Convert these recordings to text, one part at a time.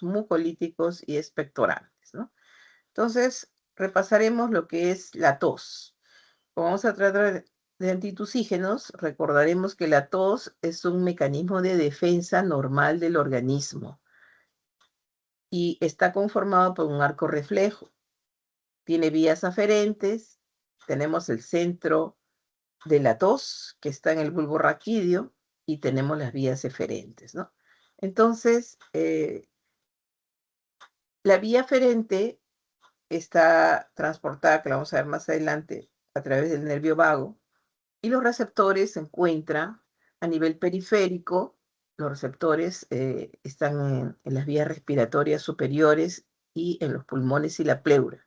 fármacos mucolíticos y expectorantes, ¿no? Entonces, repasaremos lo que es la tos. Como vamos a tratar de antitusígenos, recordaremos que la tos es un mecanismo de defensa normal del organismo y está conformado por un arco reflejo. Tiene vías aferentes, tenemos el centro de la tos, que está en el bulbo raquídeo, y tenemos las vías eferentes, ¿no? Entonces, la vía aferente está transportada, que la vamos a ver más adelante, a través del nervio vago, y los receptores se encuentran a nivel periférico. Los receptores están en las vías respiratorias superiores y en los pulmones y la pleura.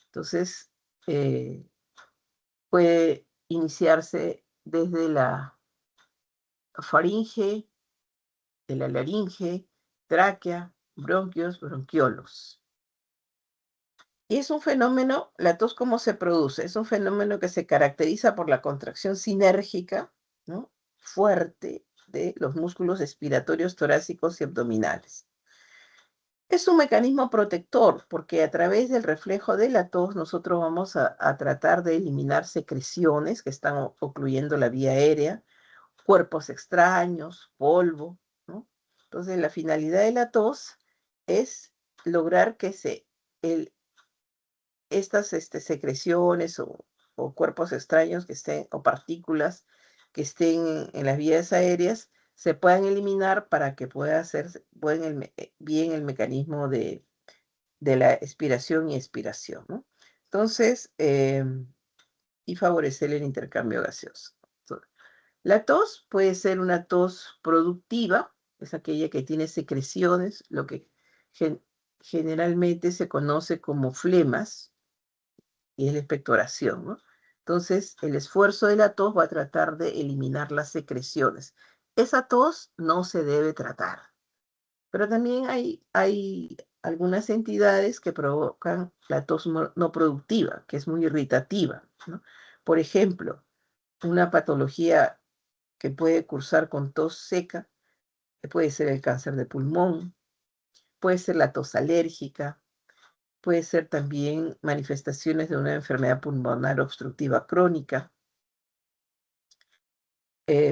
Entonces, puede iniciarse desde la faringe, de la laringe, tráquea, bronquios, bronquiolos. Y es un fenómeno, la tos, ¿cómo se produce? Es un fenómeno que se caracteriza por la contracción sinérgica, ¿no?, fuerte de los músculos expiratorios torácicos y abdominales. Es un mecanismo protector porque a través del reflejo de la tos nosotros vamos a tratar de eliminar secreciones que están ocluyendo la vía aérea, cuerpos extraños, polvo, ¿no? Entonces, la finalidad de la tos es lograr que estas secreciones o cuerpos extraños que estén, o partículas que estén en las vías aéreas, se puedan eliminar para que pueda hacer bien el mecanismo de la expiración y expiración, ¿no? Entonces, y favorecer el intercambio gaseoso. La tos puede ser una tos productiva, es aquella que tiene secreciones, lo que generalmente se conoce como flemas, y es la expectoración, ¿no? Entonces, el esfuerzo de la tos va a tratar de eliminar las secreciones. Esa tos no se debe tratar. Pero también hay algunas entidades que provocan la tos no productiva, que es muy irritativa, ¿no? Por ejemplo, una patología que puede cursar con tos seca, que puede ser el cáncer de pulmón, puede ser la tos alérgica, puede ser también manifestaciones de una enfermedad pulmonar obstructiva crónica,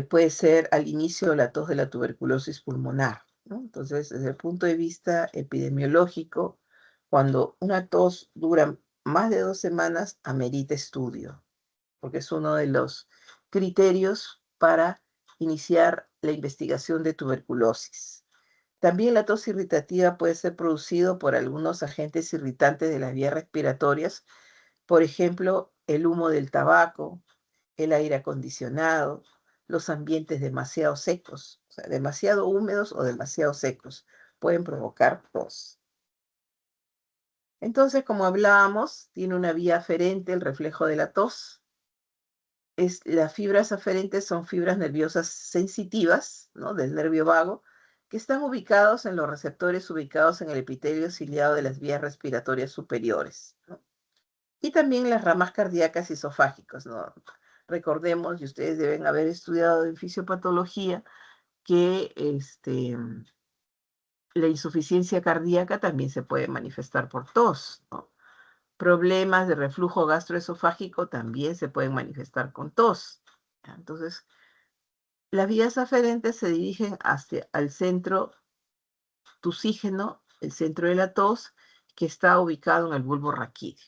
puede ser al inicio la tos de la tuberculosis pulmonar, ¿no? Entonces, desde el punto de vista epidemiológico, cuando una tos dura más de 2 semanas, amerita estudio, porque es uno de los criterios para iniciar la investigación de tuberculosis. También la tos irritativa puede ser producido por algunos agentes irritantes de las vías respiratorias, por ejemplo, el humo del tabaco, el aire acondicionado, los ambientes demasiado secos, o sea, demasiado húmedos o demasiado secos, pueden provocar tos. Entonces, como hablábamos, tiene una vía aferente el reflejo de la tos. Las fibras aferentes son fibras nerviosas sensitivas, ¿no?, del nervio vago, que están ubicados en los receptores ubicados en el epitelio ciliado de las vías respiratorias superiores, ¿no? Y también las ramas cardíacas y esofágicas, ¿no? Recordemos, y ustedes deben haber estudiado en fisiopatología, que la insuficiencia cardíaca también se puede manifestar por tos, ¿no? Problemas de reflujo gastroesofágico también se pueden manifestar con tos. Entonces, las vías aferentes se dirigen hacia el centro tusígeno, el centro de la tos, que está ubicado en el bulbo raquídeo.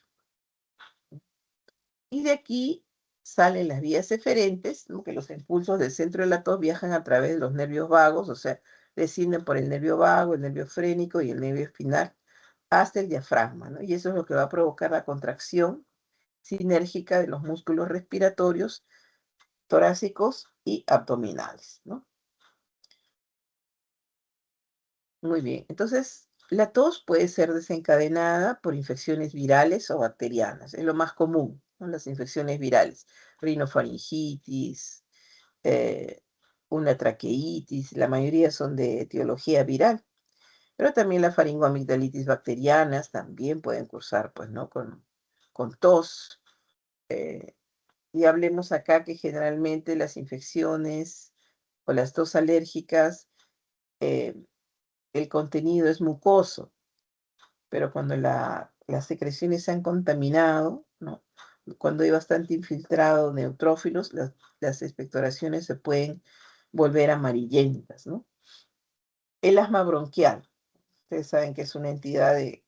Y de aquí salen las vías eferentes, ¿no?, que los impulsos del centro de la tos viajan a través de los nervios vagos, o sea, descienden por el nervio vago, el nervio frénico y el nervio espinal hasta el diafragma, ¿no? Y eso es lo que va a provocar la contracción sinérgica de los músculos respiratorios torácicos y abdominales, ¿no? Muy bien, entonces la tos puede ser desencadenada por infecciones virales o bacterianas, es lo más común, ¿no?, las infecciones virales, rinofaringitis, eh, una traqueitis, la mayoría son de etiología viral, pero también la faringoamigdalitis bacterianas también pueden cursar, pues, ¿no?, con tos. eh, y hablemos acá que generalmente las infecciones o las tos alérgicas, eh, el contenido es mucoso, pero cuando las secreciones se han contaminado, ¿no? Cuando hay bastante infiltrado neutrófilos, las expectoraciones se pueden volver amarillentas, ¿no? El asma bronquial, ustedes saben que es una entidad de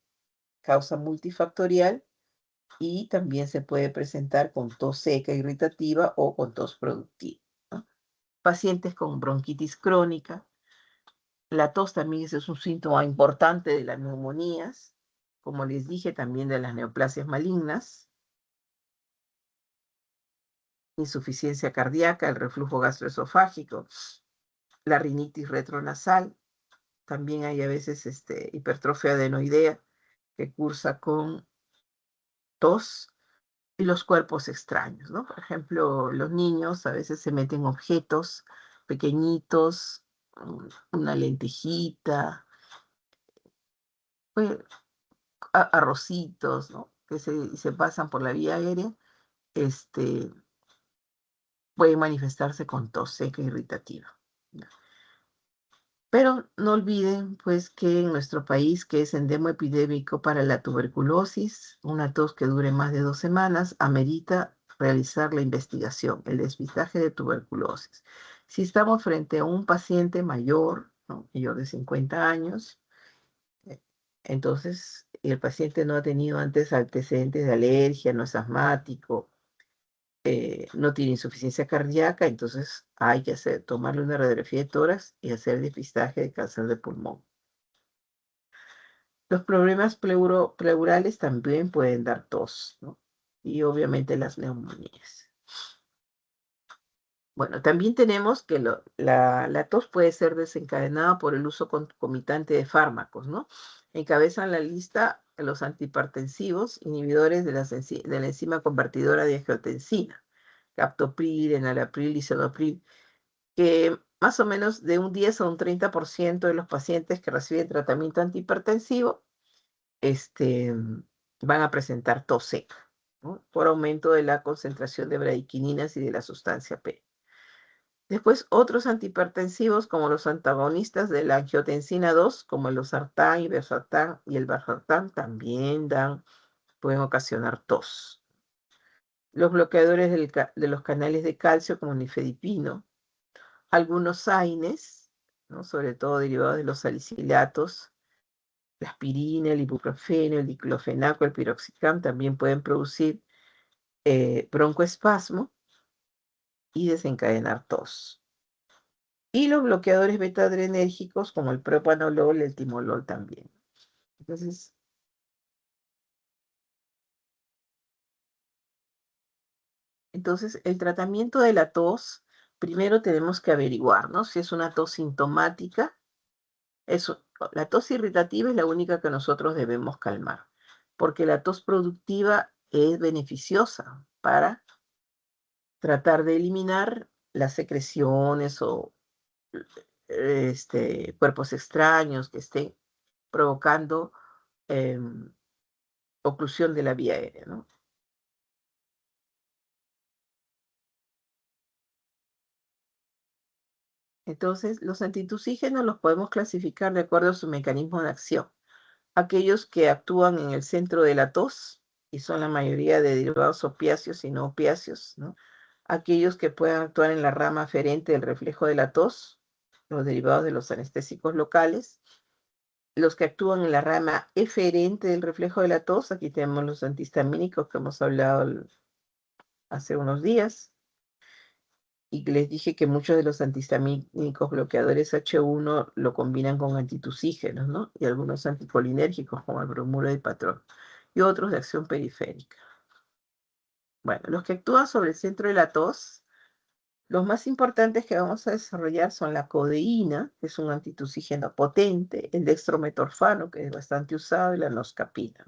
causa multifactorial y también se puede presentar con tos seca irritativa o con tos productiva, ¿no? Pacientes con bronquitis crónica, la tos también es un síntoma importante de las neumonías, como les dije, también de las neoplasias malignas, insuficiencia cardíaca, el reflujo gastroesofágico, la rinitis retronasal, también hay a veces hipertrofia adenoidea que cursa con tos y los cuerpos extraños, ¿no? Por ejemplo, los niños a veces se meten objetos pequeñitos, una lentejita, pues, arrocitos, ¿no? Que se pasan por la vía aérea, este, pueden manifestarse con tos seca irritativa. Pero no olviden, pues, que en nuestro país, que es endemo epidémico para la tuberculosis, una tos que dure más de 2 semanas amerita realizar la investigación, el despistaje de tuberculosis. Si estamos frente a un paciente mayor, ¿no? Mayor de 50 años, entonces el paciente no ha tenido antes antecedentes de alergia, no es asmático, no tiene insuficiencia cardíaca, entonces hay que tomarle una radiografía de tórax y hacer depistaje de cáncer de pulmón. Los problemas pleurales también pueden dar tos, ¿no? Y obviamente las neumonías. Bueno, también tenemos que la tos puede ser desencadenada por el uso concomitante de fármacos, ¿no? Encabezan la lista los antihipertensivos, inhibidores de la enzima convertidora de angiotensina, captopril, enalapril, lisinopril, que más o menos de un 10 a un 30% de los pacientes que reciben tratamiento antihipertensivo van a presentar tos seca, ¿no? Por aumento de la concentración de bradykininas y de la sustancia P. Después, otros antihipertensivos, como los antagonistas de la angiotensina 2, como el losartán, irbesartán y el valsartán, también pueden ocasionar tos. Los bloqueadores de los canales de calcio, como el nifedipino, algunos AINES, ¿no? Sobre todo derivados de los salicilatos, la aspirina, el ibuprofeno, el diclofenaco, el piroxicam, también pueden producir broncoespasmo y desencadenar tos. Y los bloqueadores beta-adrenérgicos, como el propanolol, el timolol también. Entonces, el tratamiento de la tos, primero tenemos que averiguar, ¿no? Si es una tos sintomática. La tos irritativa es la única que nosotros debemos calmar, porque la tos productiva es beneficiosa para tratar de eliminar las secreciones o cuerpos extraños que estén provocando oclusión de la vía aérea, ¿no? Entonces, los antitusígenos los podemos clasificar de acuerdo a su mecanismo de acción. Aquellos que actúan en el centro de la tos, y son la mayoría de derivados opiáceos y no opiáceos, ¿no? Aquellos que puedan actuar en la rama aferente del reflejo de la tos, los derivados de los anestésicos locales. Los que actúan en la rama eferente del reflejo de la tos, aquí tenemos los antihistamínicos que hemos hablado hace unos días, y les dije que muchos de los antihistamínicos bloqueadores H1 lo combinan con antitusígenos, ¿no? Y algunos anticolinérgicos como el bromuro de patrón, y otros de acción periférica. Bueno, los que actúan sobre el centro de la tos, los más importantes que vamos a desarrollar son la codeína, que es un antitusígeno potente, el dextrometorfano, que es bastante usado, y la noscapina.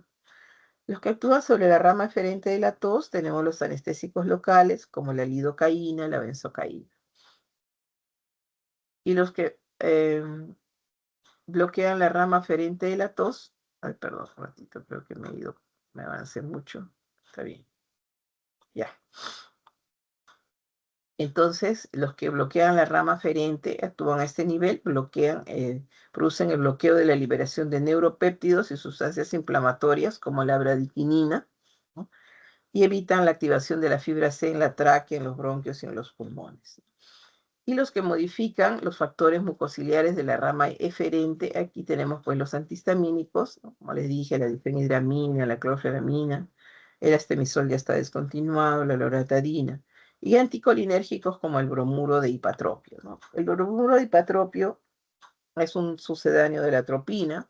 Los que actúan sobre la rama eferente de la tos, tenemos los anestésicos locales, como la lidocaína, la benzocaína. Y los que bloquean la rama aferente de la tos, ay, perdón, un ratito, creo que me avancé mucho, está bien, ya. Entonces, los que bloquean la rama aferente actúan a este nivel, producen el bloqueo de la liberación de neuropéptidos y sustancias inflamatorias como la bradiquinina, ¿no? Y evitan la activación de la fibra C en la tráquea, en los bronquios y en los pulmones. Y los que modifican los factores mucociliares de la rama eferente, aquí tenemos pues los antihistamínicos, ¿no? Como les dije, la difenhidramina, la clorferamina, el astemisol ya está descontinuado, la loratadina, y anticolinérgicos como el bromuro de hipatropio, ¿no? El bromuro de hipatropio es un sucedáneo de la atropina,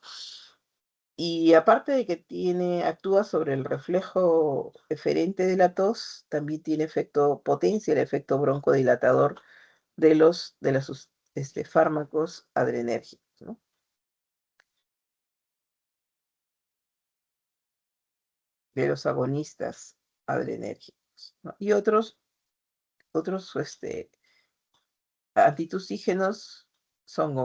y aparte de que actúa sobre el reflejo eferente de la tos, también tiene potencia el efecto broncodilatador de los fármacos adrenérgicos, ¿no? De los agonistas adrenérgicos, ¿no? Y otros antitusígenos son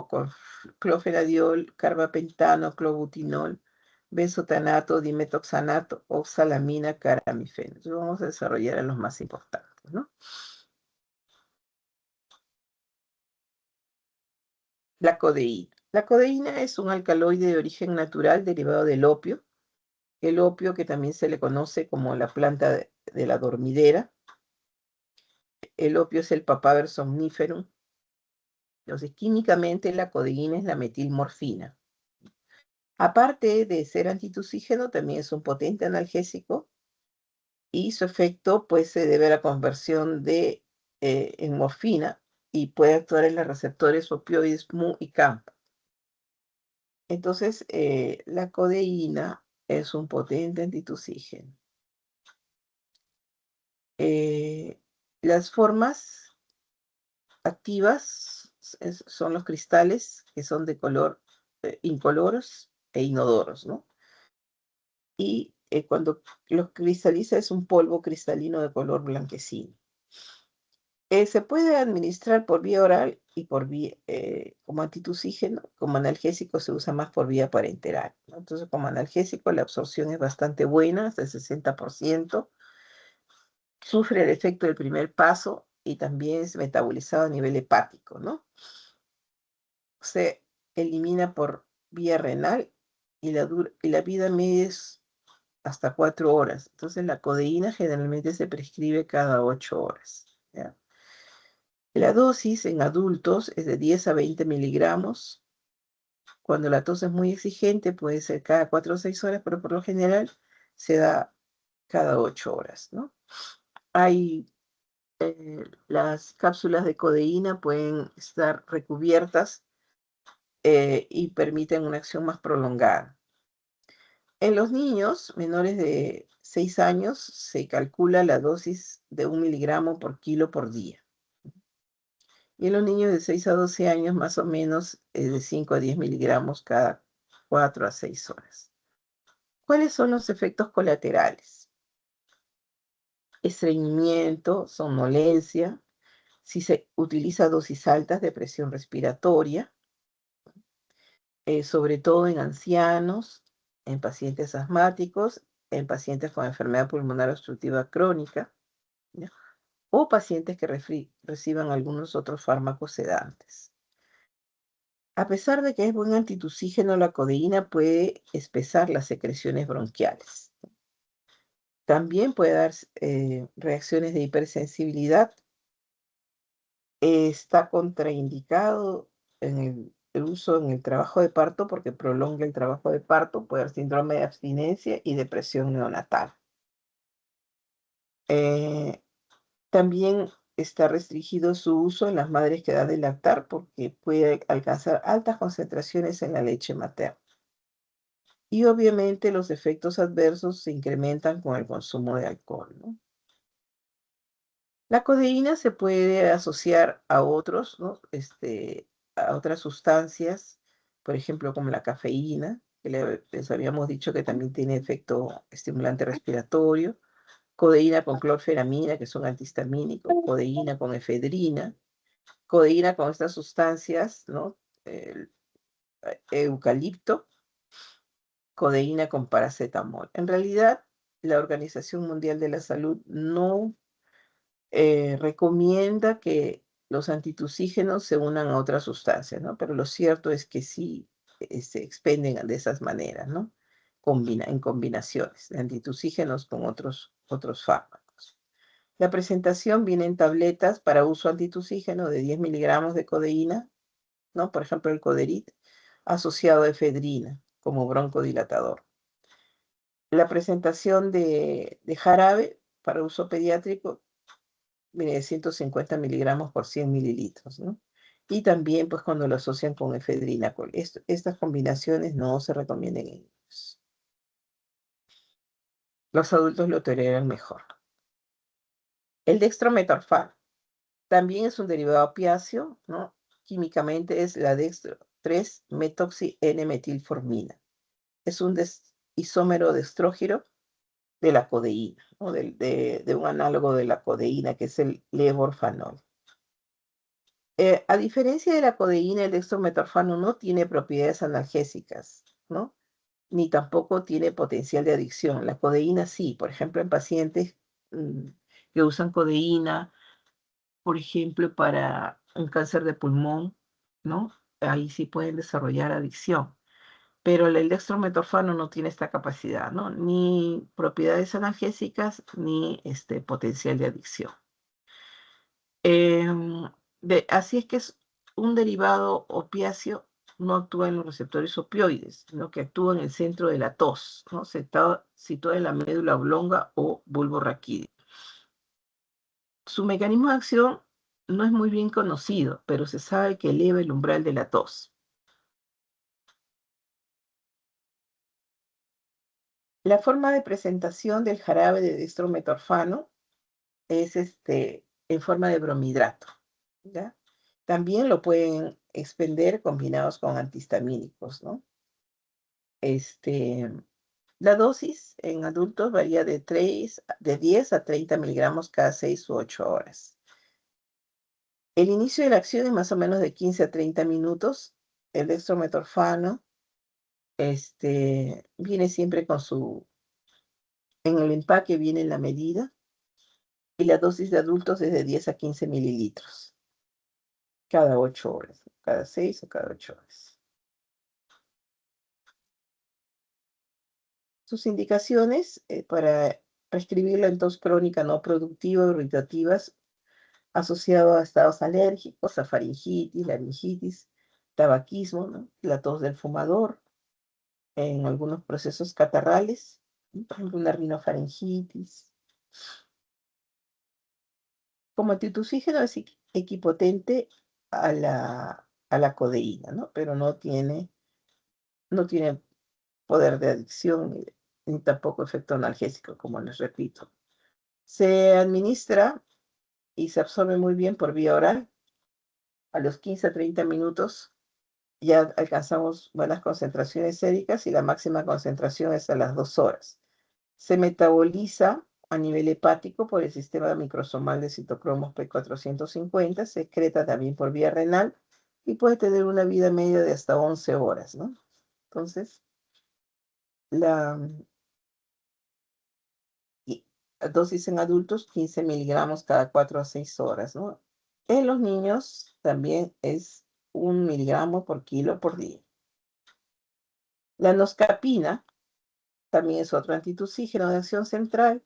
clofenadiol, carbapentano, clobutinol, benzotanato, dimetoxanato, oxalamina, caramifeno. Entonces vamos a desarrollar a los más importantes, ¿no? La codeína. La codeína es un alcaloide de origen natural derivado del opio. El opio, que también se le conoce como la planta de la dormidera. El opio es el Papaver somniferum. Entonces, químicamente la codeína es la metilmorfina. Aparte de ser antitusígeno, también es un potente analgésico y su efecto pues, se debe a la conversión en morfina y puede actuar en los receptores opioides mu y kappa. Entonces, la codeína es un potente antitusígeno. Las formas activas son los cristales, que son de color incoloros e inodoros, ¿no? Y cuando los cristaliza es un polvo cristalino de color blanquecino. Se puede administrar por vía oral y como antitusígeno. Como analgésico se usa más por vía parenteral, ¿no? Entonces, como analgésico la absorción es bastante buena, hasta el 60%. Sufre el efecto del primer paso y también es metabolizado a nivel hepático, ¿no? Se elimina por vía renal y la vida media es hasta 4 horas. Entonces la codeína generalmente se prescribe cada 8 horas, ¿ya? La dosis en adultos es de 10 a 20 miligramos. Cuando la tos es muy exigente puede ser cada 4 o 6 horas, pero por lo general se da cada 8 horas, ¿no? Las cápsulas de codeína pueden estar recubiertas y permiten una acción más prolongada. En los niños menores de 6 años se calcula la dosis de 1 miligramo por kilo por día. Y en los niños de 6 a 12 años más o menos de 5 a 10 miligramos cada 4 a 6 horas. ¿Cuáles son los efectos colaterales? Estreñimiento, somnolencia, si se utiliza dosis altas de presión respiratoria, sobre todo en ancianos, en pacientes asmáticos, en pacientes con enfermedad pulmonar obstructiva crónica, ¿ya? O pacientes que reciban algunos otros fármacos sedantes. A pesar de que es buen antitusígeno, la codeína puede espesar las secreciones bronquiales. También puede dar reacciones de hipersensibilidad. Está contraindicado en el uso en el trabajo de parto porque prolonga el trabajo de parto, puede haber síndrome de abstinencia y depresión neonatal. También está restringido su uso en las madres que dan de lactar porque puede alcanzar altas concentraciones en la leche materna. Y obviamente los efectos adversos se incrementan con el consumo de alcohol, ¿no? La codeína se puede asociar a otros, ¿no? A otras sustancias, por ejemplo, como la cafeína, que les habíamos dicho que también tiene efecto estimulante respiratorio, codeína con clorferamina, que son antihistamínicos, codeína con efedrina, codeína con estas sustancias, ¿no? El eucalipto, codeína con paracetamol. En realidad, la Organización Mundial de la Salud no recomienda que los antitusígenos se unan a otras sustancias, ¿no? Pero lo cierto es que sí se expenden de esas maneras, ¿no? En combinaciones de antitusígenos con otros fármacos. La presentación viene en tabletas para uso antitusígeno de 10 miligramos de codeína, ¿no? Por ejemplo, el Coderit, asociado a efedrina como broncodilatador. La presentación de jarabe para uso pediátrico viene de 150 miligramos por 100 mililitros, ¿no? Y también, pues, cuando lo asocian con efedrina. Estas combinaciones no se recomiendan en niños. Los adultos lo toleran mejor. El dextrometorfano también es un derivado opiáceo, ¿no? Químicamente es la dextro 3-metoxi-N-metilformina. Es un isómero de estrógiro de la codeína, ¿no? De un análogo de la codeína, que es el levorfanol. A diferencia de la codeína, el dextrometorfano no tiene propiedades analgésicas, ¿no? Ni tampoco tiene potencial de adicción. La codeína sí, por ejemplo, en pacientes que usan codeína, por ejemplo, para un cáncer de pulmón, ¿no? Ahí sí pueden desarrollar adicción. Pero el dextrometorfano no tiene esta capacidad, ¿no? Ni propiedades analgésicas, ni potencial de adicción. Así es que es un derivado opiáceo, no actúa en los receptores opioides, sino que actúa en el centro de la tos, ¿no? Situado en la médula oblonga o bulbo raquídeo. Su mecanismo de acción no es muy bien conocido, pero se sabe que eleva el umbral de la tos. La forma de presentación del jarabe de dextrometorfano es en forma de bromidrato, ¿ya? También lo pueden expender combinados con antihistamínicos, ¿no? La dosis en adultos varía de 10 a 30 miligramos cada 6 u 8 horas. El inicio de la acción es más o menos de 15 a 30 minutos. El dextrometorfano viene siempre en el empaque viene la medida, y la dosis de adultos es de 10 a 15 mililitros cada 8 horas, cada 6 o cada 8 horas. Sus indicaciones para prescribirla en tos crónica no productiva o irritativas asociado a estados alérgicos, a faringitis, laringitis, tabaquismo, ¿no? La tos del fumador, en algunos procesos catarrales, ¿no? Por ejemplo, una rinofaringitis. Como antitusígeno es equipotente a la codeína, ¿no? Pero no tiene poder de adicción ni tampoco efecto analgésico, como les repito. Se administra y se absorbe muy bien por vía oral. A los 15 a 30 minutos ya alcanzamos buenas concentraciones séricas y la máxima concentración es a las 2 horas. Se metaboliza a nivel hepático por el sistema microsomal de citocromos P450, se excreta también por vía renal y puede tener una vida media de hasta 11 horas, ¿no? Entonces, la dosis en adultos, 15 miligramos cada 4 a 6 horas, ¿no? En los niños también es 1 miligramo por kilo por día. La noscapina también es otro antitusígeno de acción central.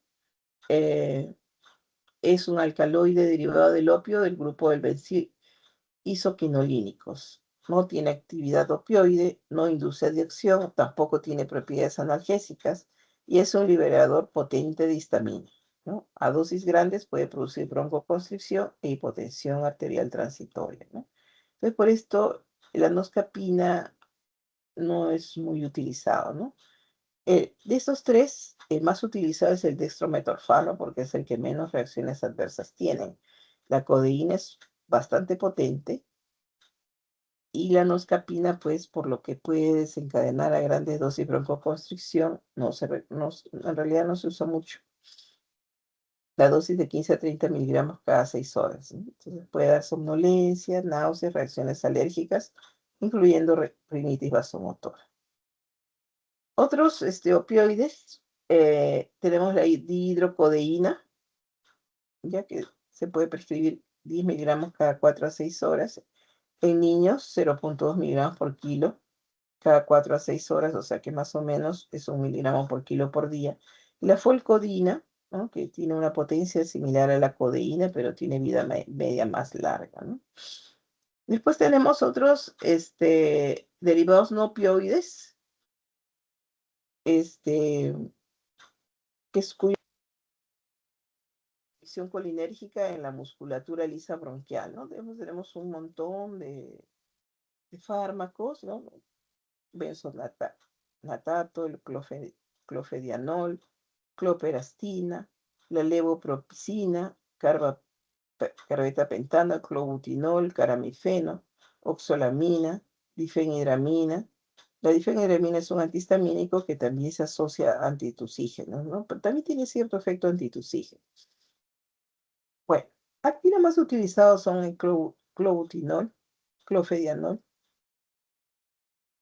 Es un alcaloide derivado del opio del grupo del isoquinolínicos. No tiene actividad opioide, no induce adicción, tampoco tiene propiedades analgésicas y es un liberador potente de histamina, ¿no? A dosis grandes puede producir broncoconstricción e hipotensión arterial transitoria, ¿no? Entonces, por esto, la noscapina no es muy utilizado, ¿no? De estos tres, el más utilizado es el dextrometorfano porque es el que menos reacciones adversas tiene. La codeína es bastante potente y la noscapina, pues, por lo que puede desencadenar a grandes dosis broncoconstricción, en realidad no se usa mucho. La dosis de 15 a 30 miligramos cada 6 horas, ¿no? Entonces puede dar somnolencia, náuseas, reacciones alérgicas, incluyendo rinitis vasomotora. Otros opioides, tenemos la dihidrocodeína, ya que se puede prescribir 10 miligramos cada 4 a 6 horas. En niños, 0,2 miligramos por kilo cada 4 a 6 horas, o sea que más o menos es 1 miligramo por kilo por día. La folcodina, ¿no? Que tiene una potencia similar a la codeína, pero tiene vida media más larga, ¿no? Después tenemos otros derivados no opioides, este, que es cuya acción colinérgica en la musculatura lisa bronquial, ¿no? Tenemos un montón de fármacos, ¿no? Benzonatato, el clofedianol, cloperastina, la levopropicina, carbetapentano, clobutinol, caramifeno, oxolamina, difenhidramina. La difenhidramina es un antihistamínico que también se asocia a antitusígenos, ¿no? Pero también tiene cierto efecto antitusígeno. Bueno, aquí los más utilizados son el clobutinol, clofedianol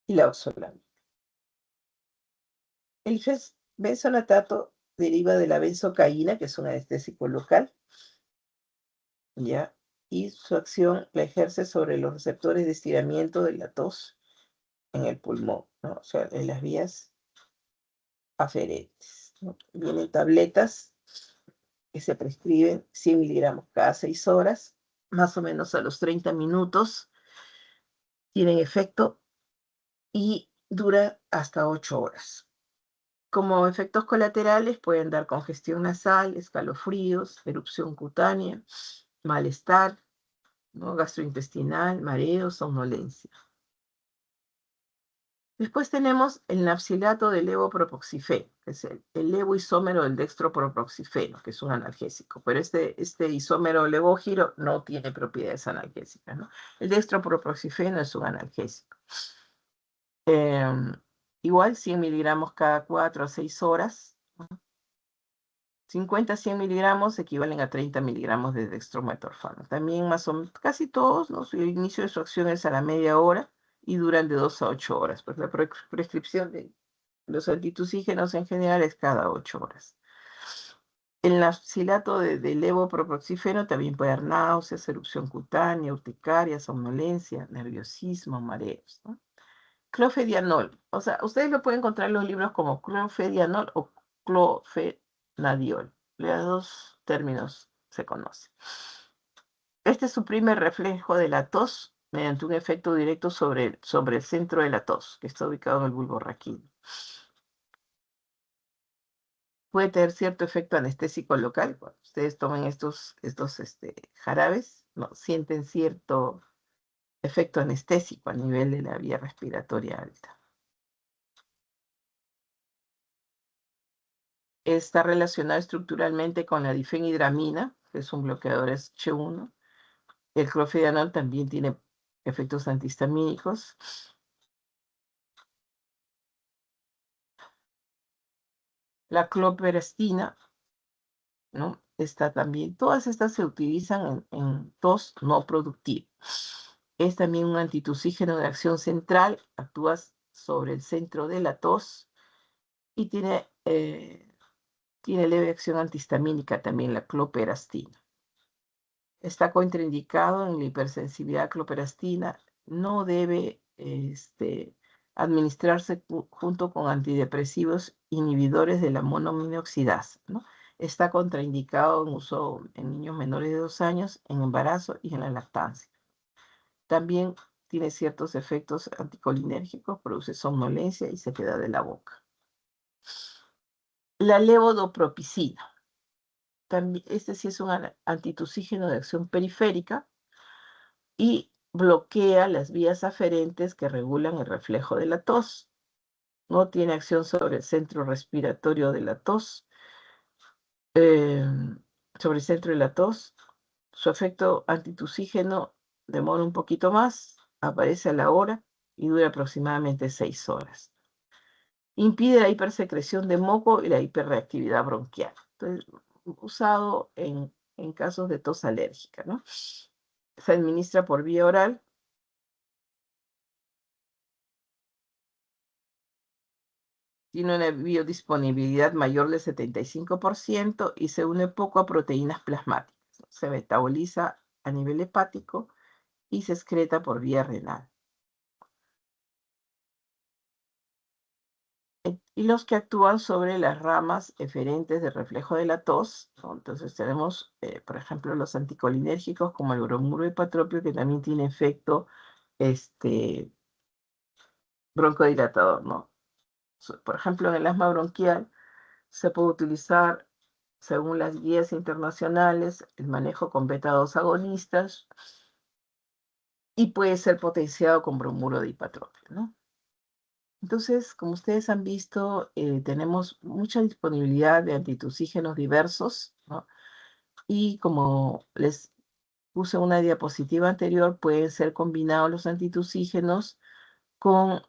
y la oxolamina. El benzonatato deriva de la benzocaína, que es un anestésico local, ¿ya? Y su acción la ejerce sobre los receptores de estiramiento de la tos en el pulmón, ¿no? O sea, en las vías aferentes, ¿no? Vienen tabletas que se prescriben 100 miligramos cada 6 horas, más o menos a los 30 minutos, tienen efecto y dura hasta 8 horas. Como efectos colaterales pueden dar congestión nasal, escalofríos, erupción cutánea, malestar, ¿no? Gastrointestinal, mareo, somnolencia. Después tenemos el nafcilato de levopropoxifeno, que es el levoisómero del dextropropoxifeno, que es un analgésico, pero este isómero levógiro no tiene propiedades analgésicas, ¿no? El dextropropoxifeno es un analgésico. Igual 100 miligramos cada 4 a 6 horas. 50 a 100 miligramos equivalen a 30 miligramos de dextrometorfano. También más o menos, casi todos, ¿no? El inicio de su acción es a la media hora y duran de 2 a 8 horas. Pues la prescripción de los antitusígenos en general es cada 8 horas. El nafcilato de levopropoxifeno también puede dar náuseas, erupción cutánea, urticaria, somnolencia, nerviosismo, mareos, ¿no? Clofedianol, o sea, ustedes lo pueden encontrar en los libros como clofedianol o clofenadiol. Los dos términos se conocen. Este suprime el reflejo de la tos mediante un efecto directo sobre el centro de la tos, que está ubicado en el bulbo raquídeo. Puede tener cierto efecto anestésico local. Cuando ustedes tomen estos jarabes, ¿no? Sienten cierto efecto anestésico a nivel de la vía respiratoria alta. Está relacionado estructuralmente con la difenhidramina, que es un bloqueador H1. El clofedianol también tiene efectos antihistamínicos. La cloperastina, ¿no? Está también, todas estas se utilizan en tos no productiva. Es también un antitusígeno de acción central, actúa sobre el centro de la tos y tiene leve acción antihistamínica también la cloperastina. Está contraindicado en la hipersensibilidad a cloperastina, no debe administrarse junto con antidepresivos inhibidores de la monoaminoxidasa, ¿no? Está contraindicado en uso en niños menores de 2 años, en embarazo y en la lactancia. También tiene ciertos efectos anticolinérgicos, produce somnolencia y sequedad de la boca. La levodopropicina. También, sí es un antitusígeno de acción periférica y bloquea las vías aferentes que regulan el reflejo de la tos. No tiene acción sobre el centro respiratorio de la tos, sobre el centro de la tos. Su efecto antitusígeno demora un poquito más, aparece a la hora y dura aproximadamente 6 horas. Impide la hipersecreción de moco y la hiperreactividad bronquial. Entonces, usado en casos de tos alérgica, ¿no? Se administra por vía oral. Tiene una biodisponibilidad mayor del 75% y se une poco a proteínas plasmáticas. Se metaboliza a nivel hepático y se excreta por vía renal. Y los que actúan sobre las ramas eferentes del reflejo de la tos, ¿no? Entonces tenemos, por ejemplo, los anticolinérgicos como el bromuro hipatrópico, que también tiene efecto broncodilatador, ¿no? Por ejemplo, en el asma bronquial se puede utilizar, según las guías internacionales, el manejo con beta-2 agonistas y puede ser potenciado con bromuro de hipatropio, ¿no? Entonces, como ustedes han visto, tenemos mucha disponibilidad de antitusígenos diversos, ¿no? Y como les puse en una diapositiva anterior, pueden ser combinados los antitusígenos con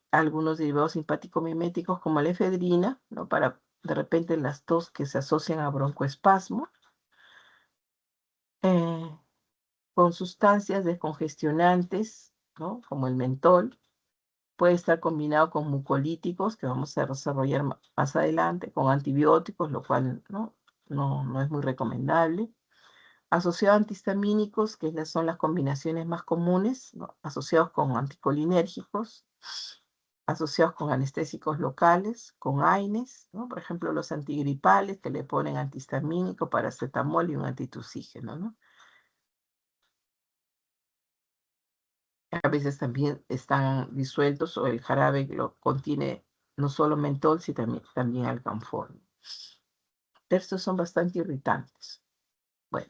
algunos derivados simpático-miméticos como la efedrina, ¿no? Para de repente las tos que se asocian a broncoespasmo, eh, con sustancias descongestionantes, ¿no? Como el mentol. Puede estar combinado con mucolíticos, que vamos a desarrollar más adelante, con antibióticos, lo cual no es muy recomendable. Asociado a antihistamínicos, que son las combinaciones más comunes, ¿no? Asociados con anticolinérgicos, asociados con anestésicos locales, con AINES, ¿no? Por ejemplo, los antigripales que le ponen antihistamínico, paracetamol y un antitusígeno, ¿no? A veces también están disueltos o el jarabe lo contiene no solo mentol, sino también alcanfor. Estos son bastante irritantes. Bueno,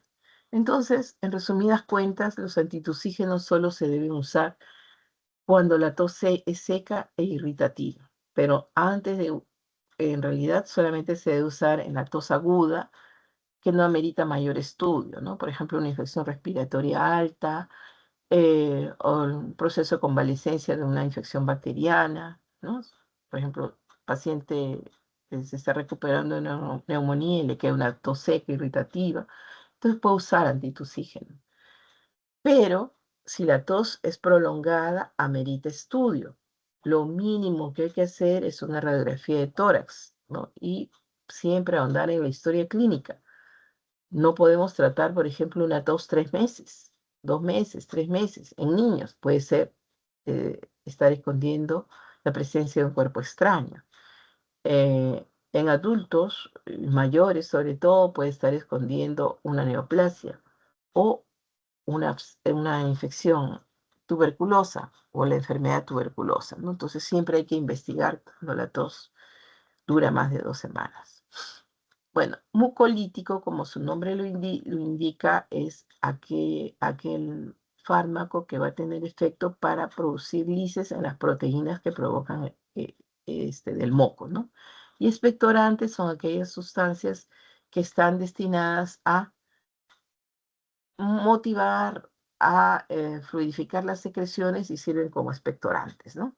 entonces, en resumidas cuentas, los antitusígenos solo se deben usar cuando la tos es seca e irritativa, pero en realidad solamente se debe usar en la tos aguda, que no amerita mayor estudio, ¿no? Por ejemplo, una infección respiratoria alta, o un proceso de convalescencia de una infección bacteriana, ¿no? Por ejemplo, paciente que se está recuperando de una neumonía y le queda una tos seca, irritativa, entonces puede usar antitusígeno. Pero si la tos es prolongada, amerita estudio. Lo mínimo que hay que hacer es una radiografía de tórax, ¿no? Y siempre ahondar en la historia clínica. No podemos tratar, por ejemplo, una tos 3 meses, 2 meses, 3 meses. En niños puede ser estar escondiendo la presencia de un cuerpo extraño. En adultos mayores, sobre todo, puede estar escondiendo una neoplasia o una infección tuberculosa o la enfermedad tuberculosa, ¿no? Entonces siempre hay que investigar cuando la tos dura más de 2 semanas. Bueno, mucolítico, como su nombre lo indica, es aquel fármaco que va a tener efecto para producir lisis en las proteínas que provocan del moco, ¿no? Y expectorantes son aquellas sustancias que están destinadas a motivar, a fluidificar las secreciones y sirven como expectorantes, ¿no?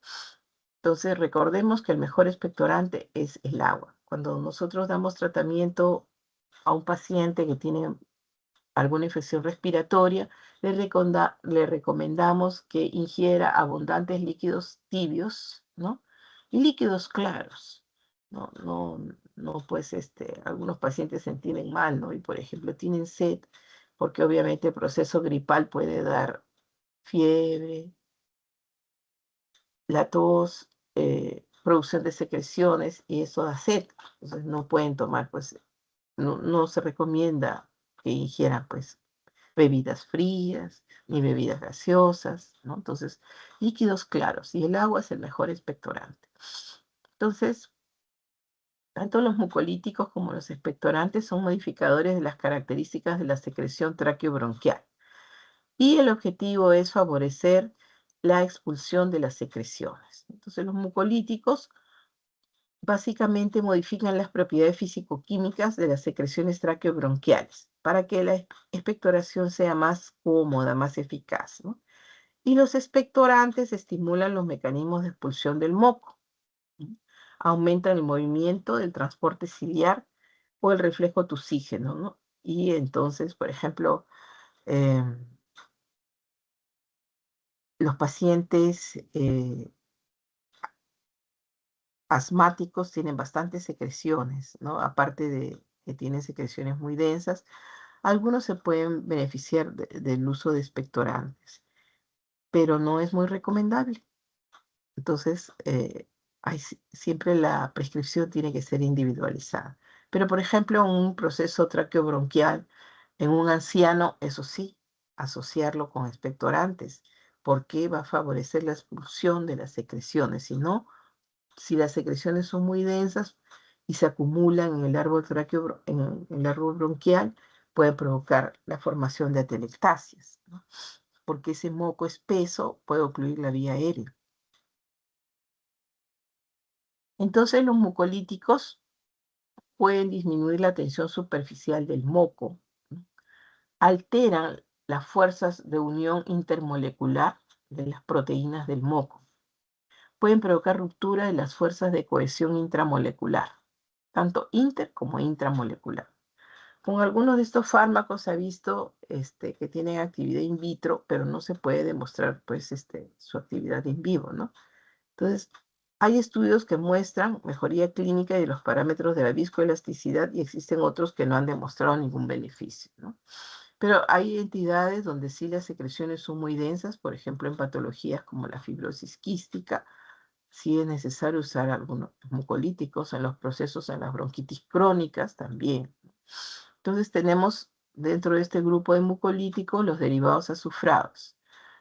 Entonces, recordemos que el mejor expectorante es el agua. Cuando nosotros damos tratamiento a un paciente que tiene alguna infección respiratoria, le recomendamos que ingiera abundantes líquidos tibios, ¿no? Y líquidos claros. No, pues algunos pacientes se entienden mal, ¿no? Y por ejemplo tienen sed, porque obviamente el proceso gripal puede dar fiebre, la tos, producción de secreciones y eso da sed. Entonces no pueden tomar, pues no se recomienda que ingieran pues bebidas frías ni bebidas gaseosas, ¿no? Entonces, líquidos claros y el agua es el mejor expectorante. Entonces, tanto los mucolíticos como los expectorantes son modificadores de las características de la secreción traqueobronquial y el objetivo es favorecer la expulsión de las secreciones. Entonces, los mucolíticos básicamente modifican las propiedades físico-químicas de las secreciones traqueobronquiales para que la expectoración sea más cómoda, más eficaz, ¿no? Y los expectorantes estimulan los mecanismos de expulsión del moco, ¿no? Aumentan el movimiento del transporte ciliar o el reflejo tusígeno, ¿no? Y entonces, por ejemplo, los pacientes asmáticos tienen bastantes secreciones, ¿no? Aparte que tienen secreciones muy densas, algunos se pueden beneficiar del uso de expectorantes, pero no es muy recomendable. Entonces, siempre la prescripción tiene que ser individualizada. Pero, por ejemplo, un proceso traqueobronquial en un anciano, eso sí, asociarlo con expectorantes, porque va a favorecer la expulsión de las secreciones. Si las secreciones son muy densas y se acumulan en el árbol en el árbol bronquial, puede provocar la formación de atelectasias, ¿no? Porque ese moco espeso puede ocluir la vía aérea. Entonces, los mucolíticos pueden disminuir la tensión superficial del moco, ¿no? Alteran las fuerzas de unión intermolecular de las proteínas del moco. Pueden provocar ruptura de las fuerzas de cohesión intramolecular, tanto inter como intramolecular. Con algunos de estos fármacos se ha visto que tienen actividad in vitro, pero no se puede demostrar pues, su actividad in vivo, ¿no? Entonces, hay estudios que muestran mejoría clínica de los parámetros de la viscoelasticidad y existen otros que no han demostrado ningún beneficio, ¿no? Pero hay entidades donde sí las secreciones son muy densas, por ejemplo, en patologías como la fibrosis quística, sí es necesario usar algunos mucolíticos en los procesos, en las bronquitis crónicas también. Entonces tenemos dentro de este grupo de mucolíticos los derivados azufrados.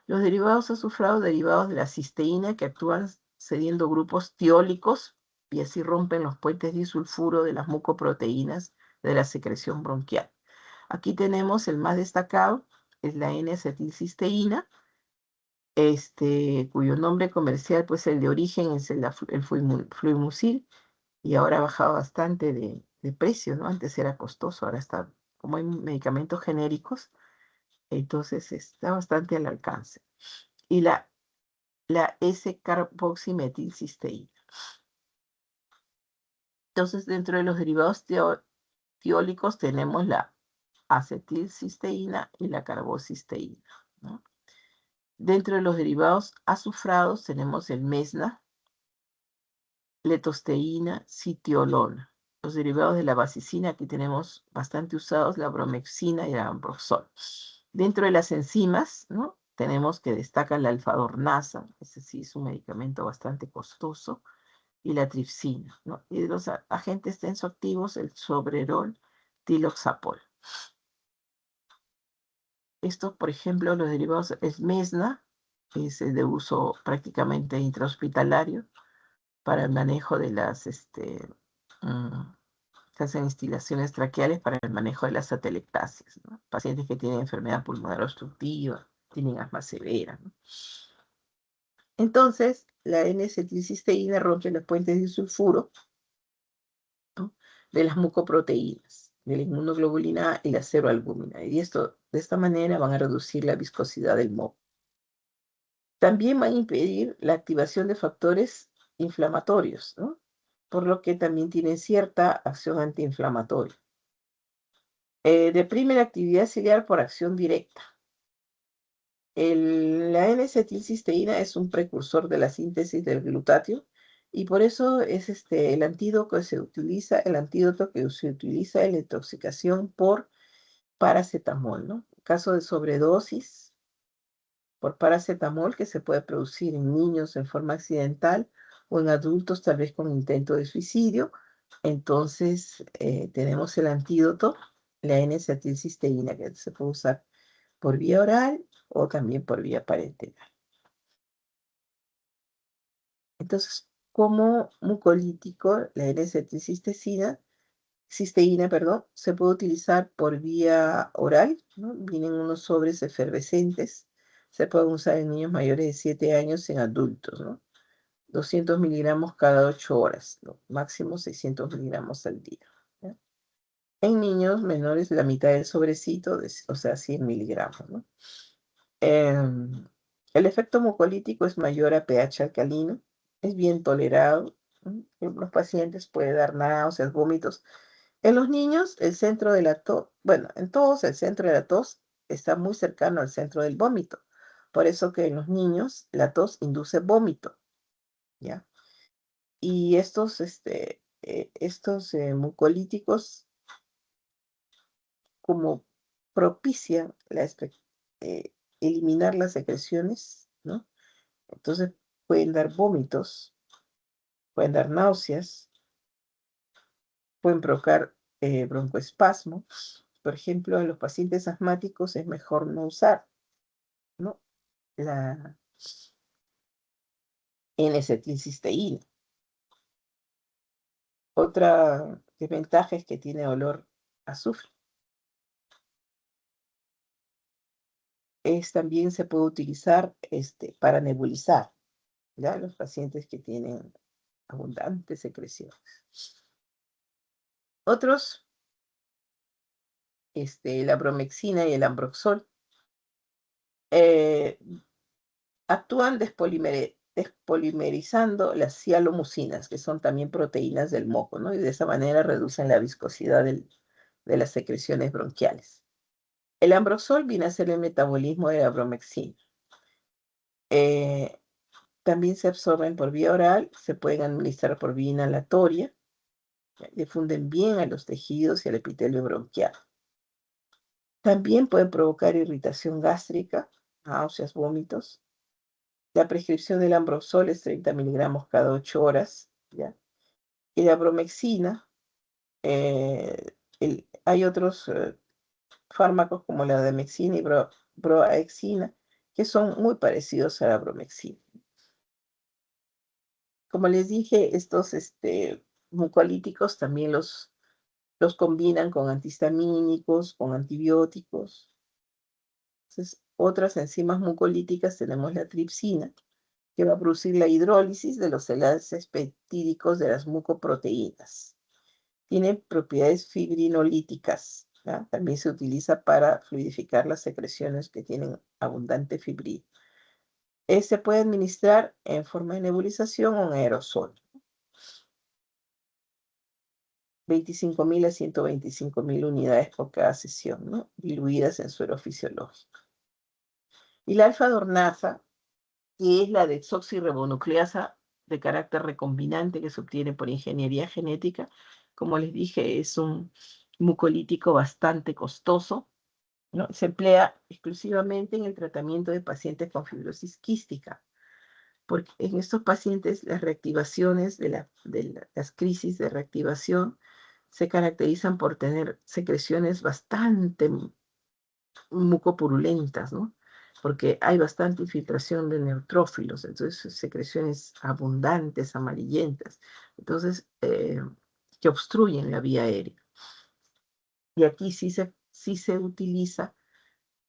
Los derivados azufrados derivados de la cisteína que actúan cediendo grupos tiólicos y así rompen los puentes disulfuro de las mucoproteínas de la secreción bronquial. Aquí tenemos el más destacado, es la N-acetilcisteína, cuyo nombre comercial, pues el de origen es el Fluimucil, y ahora ha bajado bastante de precio, ¿no? Antes era costoso, ahora está, como hay medicamentos genéricos, entonces está bastante al alcance. Y la S-carboximetilcisteína. Entonces, dentro de los derivados tiólicos tenemos la acetilcisteína y la carbocisteína, ¿no? Dentro de los derivados azufrados tenemos el mesna, letosteína, sitiolona. Los derivados de la basicina, aquí tenemos bastante usados, la bromexina y la ambroxol. Dentro de las enzimas, ¿no? Tenemos que destaca la alfa-dornasa, ese sí es un medicamento bastante costoso, y la tripsina, ¿no? Y de los agentes tensoactivos, el sobrerol, tiloxapol. Estos, por ejemplo, los derivados es mesna, que es de uso prácticamente intrahospitalario para el manejo de se hacen instilaciones traqueales para el manejo de las atelectasias, ¿no? Pacientes que tienen enfermedad pulmonar obstructiva, tienen asma severa, ¿no? Entonces, la N-acetilcisteína rompe los puentes de sulfuro, ¿no? De las mucoproteínas, de la inmunoglobulina A y la ceroalbúmina. Y de esta manera van a reducir la viscosidad del moco. También van a impedir la activación de factores inflamatorios, ¿no? Por lo que también tienen cierta acción antiinflamatoria. Deprime la actividad ciliar por acción directa. La N-acetilcisteína es un precursor de la síntesis del glutatio y por eso es el antídoto que se utiliza en la intoxicación por paracetamol, ¿no? En caso de sobredosis por paracetamol que se puede producir en niños en forma accidental o en adultos tal vez con intento de suicidio, entonces tenemos el antídoto, la N-acetilcisteína, que se puede usar por vía oral o también por vía parenteral. Entonces, como mucolítico, la cisteína, perdón, se puede utilizar por vía oral, ¿no? Vienen unos sobres efervescentes, se pueden usar en niños mayores de 7 años y en adultos, ¿no? 200 miligramos cada 8 horas, ¿no? Máximo 600 miligramos al día, ¿ya? En niños menores, la mitad del sobrecito, o sea, 100 miligramos, ¿no? El efecto mucolítico es mayor a pH alcalino, es bien tolerado, ¿no? En los pacientes puede dar náuseas, vómitos. En los niños, el centro de la tos, bueno, en todos el centro de la tos está muy cercano al centro del vómito. Por eso que en los niños la tos induce vómito, ¿ya? Y estos mucolíticos como propician eliminar las secreciones, ¿no? Entonces pueden dar vómitos, pueden dar náuseas, pueden provocar broncoespasmos. Por ejemplo, en los pacientes asmáticos es mejor no usar, ¿no? La N-acetilcisteína. Otra desventaja es que tiene olor a azufre. También se puede utilizar para nebulizar, ¿ya? Los pacientes que tienen abundantes secreciones. Otros, la bromexina y el ambroxol, actúan despolimerizando las cialomucinas, que son también proteínas del moco, ¿no? Y de esa manera reducen la viscosidad de las secreciones bronquiales. El ambroxol viene a ser el metabolismo de la bromexina. También se absorben por vía oral, se pueden administrar por vía inhalatoria, difunden bien a los tejidos y al epitelio bronquial. También pueden provocar irritación gástrica, náuseas, vómitos. La prescripción del ambroxol es 30 miligramos cada 8 horas, ¿ya? Y la bromexina, hay otros fármacos como la demexina y broaexina, que son muy parecidos a la bromexina. Como les dije, estos mucolíticos también los combinan con antihistamínicos, con antibióticos. Entonces, otras enzimas mucolíticas tenemos la tripsina, que va a producir la hidrólisis de los enlaces peptídicos de las mucoproteínas. Tiene propiedades fibrinolíticas, ¿ya? También se utiliza para fluidificar las secreciones que tienen abundante fibrina. Se puede administrar en forma de nebulización o en aerosol. 25.000 a 125.000 unidades por cada sesión, ¿no? Diluidas en suero fisiológico. Y la alfa-dornasa, que es la desoxirribonucleasa de carácter recombinante que se obtiene por ingeniería genética, como les dije, es un mucolítico bastante costoso, ¿no? Se emplea exclusivamente en el tratamiento de pacientes con fibrosis quística, porque en estos pacientes las reactivaciones las crisis de reactivación se caracterizan por tener secreciones bastante mucopurulentas, ¿no? Porque hay bastante infiltración de neutrófilos, entonces secreciones abundantes, amarillentas, entonces que obstruyen la vía aérea. Y aquí sí se utiliza,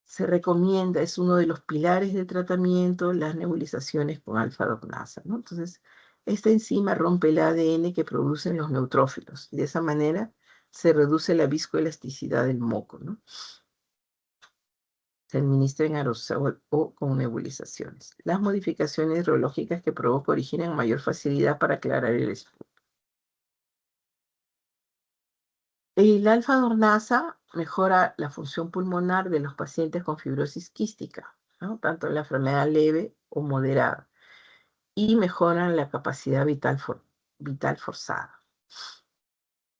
se recomienda, es uno de los pilares de tratamiento, las nebulizaciones con alfa-dornasa, ¿no? Entonces, esta enzima rompe el ADN que producen los neutrófilos, y de esa manera se reduce la viscoelasticidad del moco, ¿no? Se administra en aerosol o con nebulizaciones. Las modificaciones hidrológicas que provoca originan mayor facilidad para aclarar el esputo. El alfa-dornasa mejora la función pulmonar de los pacientes con fibrosis quística, ¿no? Tanto en la enfermedad leve o moderada, y mejoran la capacidad vital forzada.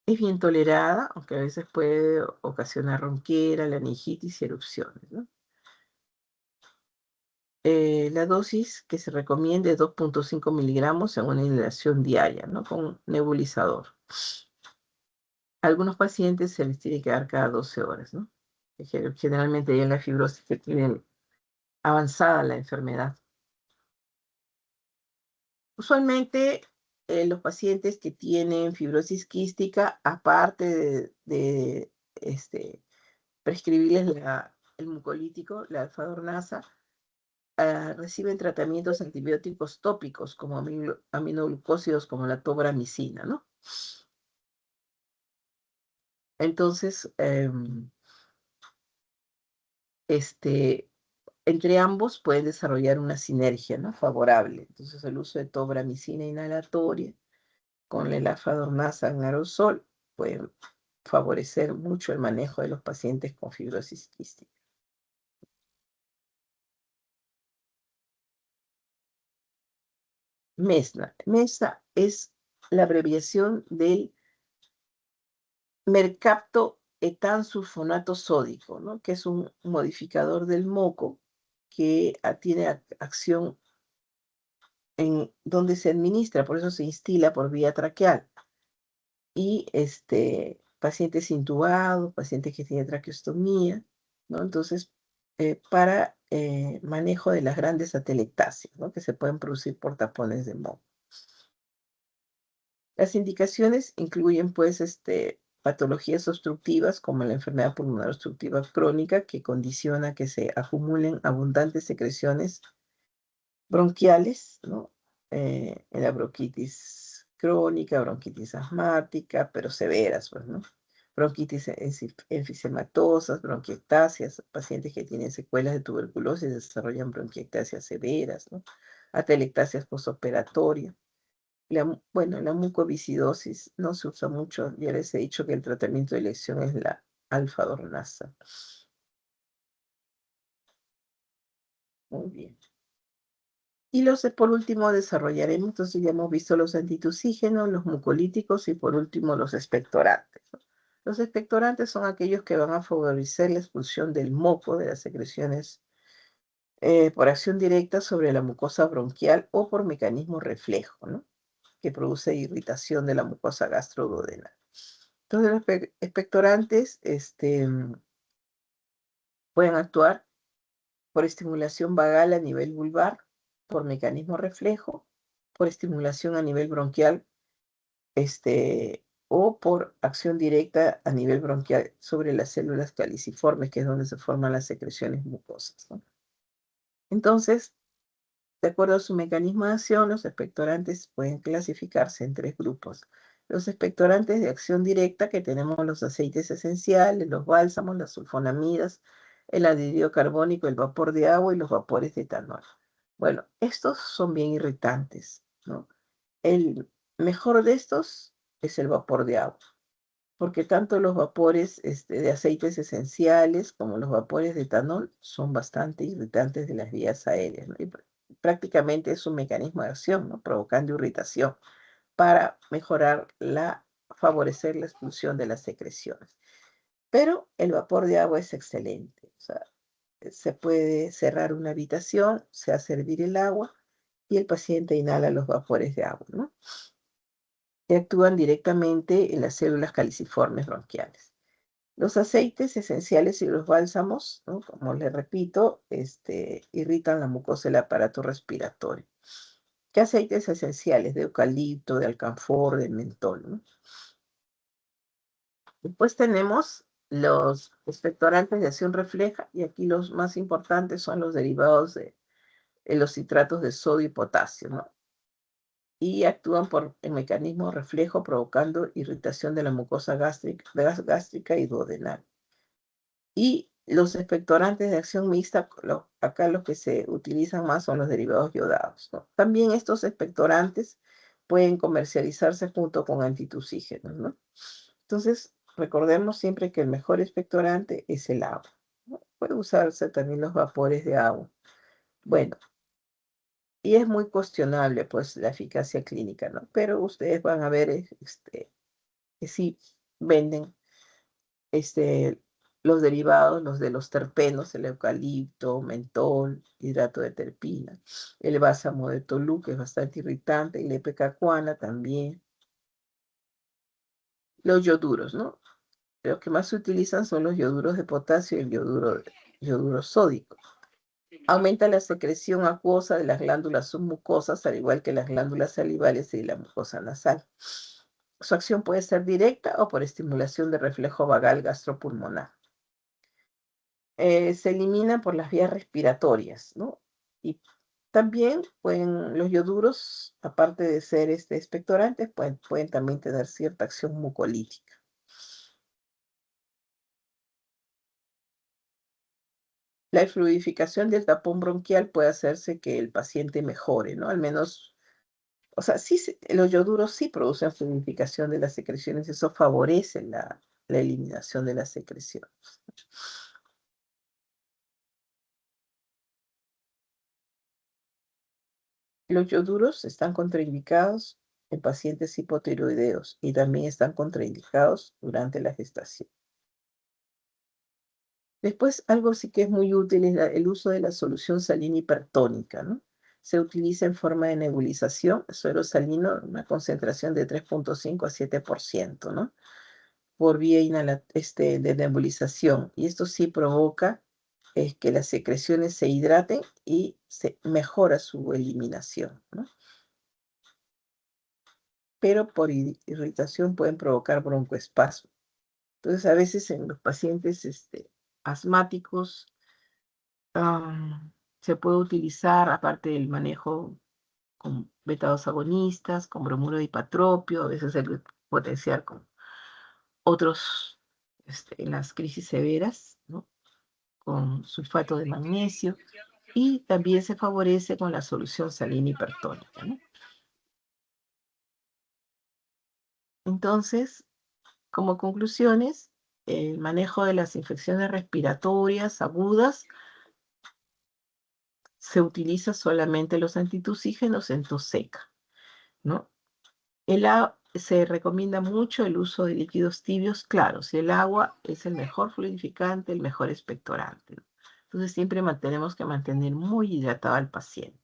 Es bien tolerada, aunque a veces puede ocasionar ronquera, laringitis y erupciones, ¿no? La dosis que se recomienda es 2.5 miligramos en una inhalación diaria, ¿no? Con nebulizador. A algunos pacientes se les tiene que dar cada 12 horas, ¿no? Generalmente ya en la fibrosis que tienen avanzada la enfermedad. Usualmente los pacientes que tienen fibrosis quística, aparte de prescribirles el mucolítico, la alfa-dornasa, reciben tratamientos antibióticos tópicos como aminoglucósidos como la tobramicina, ¿no? Entonces, entre ambos pueden desarrollar una sinergia, ¿no? Favorable. Entonces, el uso de tobramicina inhalatoria con la alfa-dornasa en aerosol puede favorecer mucho el manejo de los pacientes con fibrosis quística. MESNA. MESNA es la abreviación del Mercapto etansulfonato sódico, ¿no? Que es un modificador del moco que tiene acción en donde se administra, por eso se instila por vía traqueal. Y pacientes intubados, pacientes que tienen traqueostomía, ¿no? Entonces, para manejo de las grandes atelectasias, ¿no? Que se pueden producir por tapones de moco. Las indicaciones incluyen, pues, patologías obstructivas como la enfermedad pulmonar obstructiva crónica, que condiciona que se acumulen abundantes secreciones bronquiales, ¿no? En la bronquitis crónica, bronquitis asmática, pero severas, pues, ¿no? Bronquitis enfisematosas, bronquiectasias, pacientes que tienen secuelas de tuberculosis desarrollan bronquiectasias severas, ¿no? Atelectasias postoperatorias. Bueno, la mucoviscidosis no se usa mucho, ya les he dicho que el tratamiento de elección es la alfa-dornasa. Muy bien. Y por último desarrollaremos, entonces ya hemos visto los antitusígenos, los mucolíticos y por último los expectorantes, ¿no? Los expectorantes son aquellos que van a favorecer la expulsión del moco de las secreciones por acción directa sobre la mucosa bronquial o por mecanismo reflejo, ¿no? Que produce irritación de la mucosa gastroduodenal. Entonces los expectorantes pueden actuar por estimulación vagal a nivel vulvar, por mecanismo reflejo, por estimulación a nivel bronquial, o por acción directa a nivel bronquial sobre las células caliciformes, que es donde se forman las secreciones mucosas, ¿no? Entonces, de acuerdo a su mecanismo de acción, los expectorantes pueden clasificarse en tres grupos. Los expectorantes de acción directa, que tenemos los aceites esenciales, los bálsamos, las sulfonamidas, el anhídrido carbónico, el vapor de agua y los vapores de etanol. Bueno, estos son bien irritantes, ¿no? El mejor de estos es el vapor de agua, porque tanto los vapores de aceites esenciales como los vapores de etanol son bastante irritantes de las vías aéreas, ¿no? Y prácticamente es un mecanismo de acción, ¿no? Provocando irritación para favorecer la expulsión de las secreciones. Pero el vapor de agua es excelente. O sea, se puede cerrar una habitación, se hace hervir el agua y el paciente inhala los vapores de agua, ¿no? Y actúan directamente en las células caliciformes bronquiales. Los aceites esenciales y los bálsamos, ¿no? Como les repito, irritan la mucosa del aparato respiratorio. ¿Qué aceites esenciales? De eucalipto, de alcanfor, de mentol, ¿no? Después tenemos los expectorantes de acción refleja, y aquí los más importantes son los derivados de los citratos de sodio y potasio, ¿no? Y actúan por el mecanismo reflejo provocando irritación de la mucosa gástrica y duodenal. Y los expectorantes de acción mixta, acá los que se utilizan más son los derivados yodados, ¿no? También estos expectorantes pueden comercializarse junto con antitusígenos, ¿no? Entonces, recordemos siempre que el mejor expectorante es el agua, ¿no? Puede usarse también los vapores de agua. Bueno, y es muy cuestionable, pues, la eficacia clínica, ¿no? Pero ustedes van a ver que sí venden los derivados, los de los terpenos, el eucalipto, mentol, hidrato de terpina, el bálsamo de tolú, que es bastante irritante, y la ipecacuana también. Los yoduros, ¿no? Los que más se utilizan son los yoduros de potasio y el yoduro sódico. Aumenta la secreción acuosa de las glándulas submucosas, al igual que las glándulas salivales y la mucosa nasal. Su acción puede ser directa o por estimulación de reflejo vagal gastropulmonar. Se eliminan por las vías respiratorias, ¿no? Y también los yoduros, aparte de ser expectorantes, pueden también tener cierta acción mucolítica. La fluidificación del tapón bronquial puede hacerse que el paciente mejore, ¿no? Al menos, o sea, sí, los yoduros sí producen fluidificación de las secreciones, eso favorece la eliminación de las secreciones. Los yoduros están contraindicados en pacientes hipotiroideos y también están contraindicados durante la gestación. Después, algo sí que es muy útil es el uso de la solución salina hipertónica, ¿no? Se utiliza en forma de nebulización, suero salino, una concentración de 3,5 a 7%, ¿no? Por vía de nebulización. Y esto sí provoca que las secreciones se hidraten y se mejora su eliminación, ¿no? Pero por irritación pueden provocar broncoespasmo. Entonces, a veces en los pacientes asmáticos se puede utilizar, aparte del manejo con beta-2 agonistas, con bromuro de hipatropio, a veces se puede potenciar con otros en las crisis severas, ¿no? Con sulfato de magnesio, y también se favorece con la solución salina hipertónica, ¿no? Entonces, como conclusiones, el manejo de las infecciones respiratorias agudas se utiliza solamente los antitusígenos en tos seca, ¿no? Se recomienda mucho el uso de líquidos tibios claros, y el agua es el mejor fluidificante, el mejor expectorante, ¿no? Entonces siempre tenemos que mantener muy hidratado al paciente.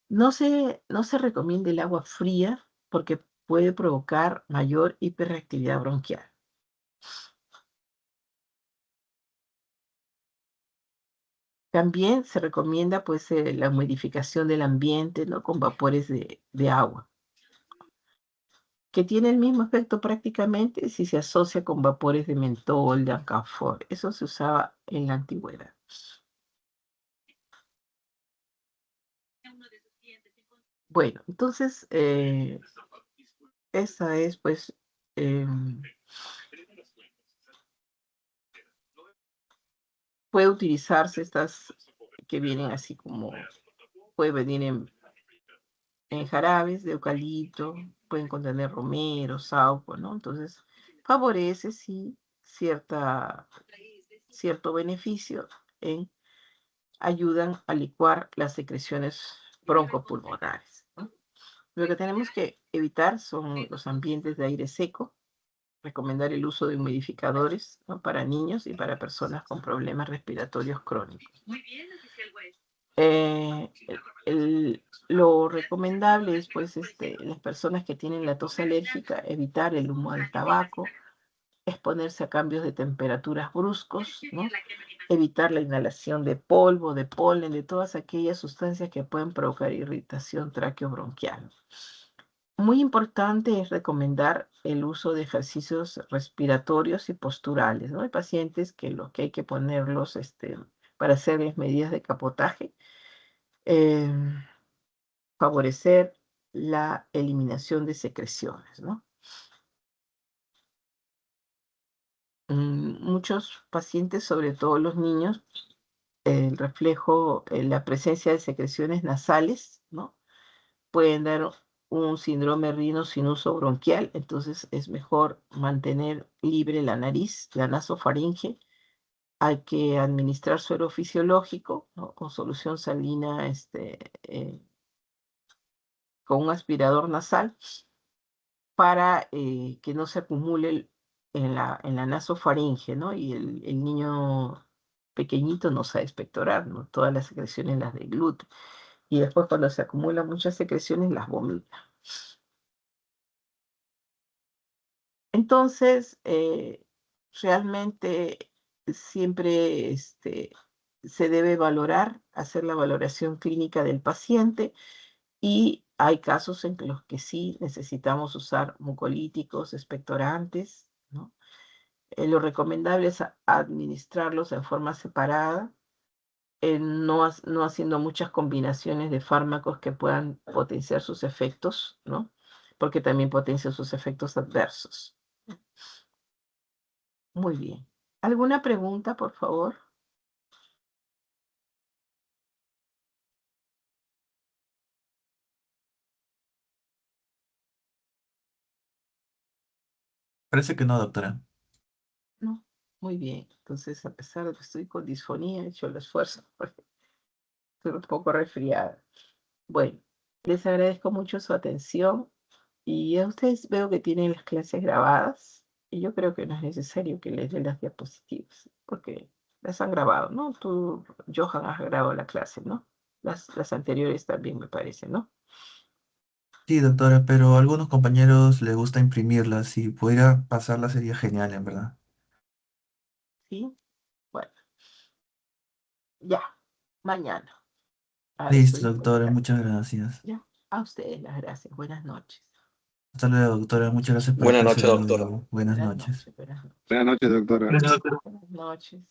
No se recomienda el agua fría porque puede provocar mayor hiperreactividad bronquial. También se recomienda pues la humidificación del ambiente, ¿no? Con vapores de agua, que tiene el mismo efecto prácticamente si se asocia con vapores de mentol, de alcanfor. Eso se usaba en la antigüedad. Bueno, entonces, esa es pues, puede utilizarse estas que vienen así como, puede venir en jarabes de eucalipto, pueden contener romero, sauco, ¿no? Entonces, favorece sí cierto beneficio ayudan a licuar las secreciones broncopulmonares, ¿no? Lo que tenemos que evitar son los ambientes de aire seco, recomendar el uso de humidificadores, ¿no? Para niños y para personas con problemas respiratorios crónicos. Eh, lo recomendable es, pues, las personas que tienen la tos alérgica, evitar el humo del tabaco, exponerse a cambios de temperaturas bruscos, ¿no? Evitar la inhalación de polvo, de polen, de todas aquellas sustancias que pueden provocar irritación tráqueo-bronquial. Muy importante es recomendar el uso de ejercicios respiratorios y posturales, ¿no? Hay pacientes que lo que hay que ponerlos para hacerles medidas de capotaje, em, favorecer la eliminación de secreciones, ¿no? Muchos pacientes, sobre todo los niños, el reflejo, la presencia de secreciones nasales, ¿no? Pueden dar un síndrome rino-sinuso bronquial, entonces es mejor mantener libre la nariz, la nasofaringe. Hay que administrar suero fisiológico, ¿no? Con solución salina, con un aspirador nasal, para que no se acumule en la nasofaringe, ¿no? Y el niño pequeñito no sabe expectorar, ¿no? Todas las secreciones las de glúteo. Y después, cuando se acumulan muchas secreciones, las vomita. Entonces, realmente siempre se debe hacer la valoración clínica del paciente, y hay casos en los que sí necesitamos usar mucolíticos, expectorantes, ¿no? Lo recomendable es administrarlos en forma separada, no haciendo muchas combinaciones de fármacos que puedan potenciar sus efectos, ¿no? Porque también potencia sus efectos adversos. Muy bien. ¿Alguna pregunta, por favor? Parece que no, doctora. No. Muy bien. Entonces, a pesar de que estoy con disfonía, he hecho el esfuerzo porque estoy un poco resfriada. Bueno, les agradezco mucho su atención, y a ustedes veo que tienen las clases grabadas, y yo creo que no es necesario que les dé las diapositivas porque las han grabado, ¿no? Tú, Johan, has grabado la clase, ¿no? Las anteriores también me parece, ¿no? Sí, doctora, pero a algunos compañeros les gusta imprimirlas. Si pudiera pasarla sería genial, en verdad. Sí, bueno, ya, mañana. Ahora Listo, estoy doctora, conectada. muchas gracias. Ya, a ustedes las gracias. Buenas noches. Hasta luego, doctora. Muchas gracias por Buenas estar noches, esperando de doctora. nuevo. Buenas Buenas noches. noches, buenas noches. Buenas noches, doctora. Gracias, doctora. Buenas noches.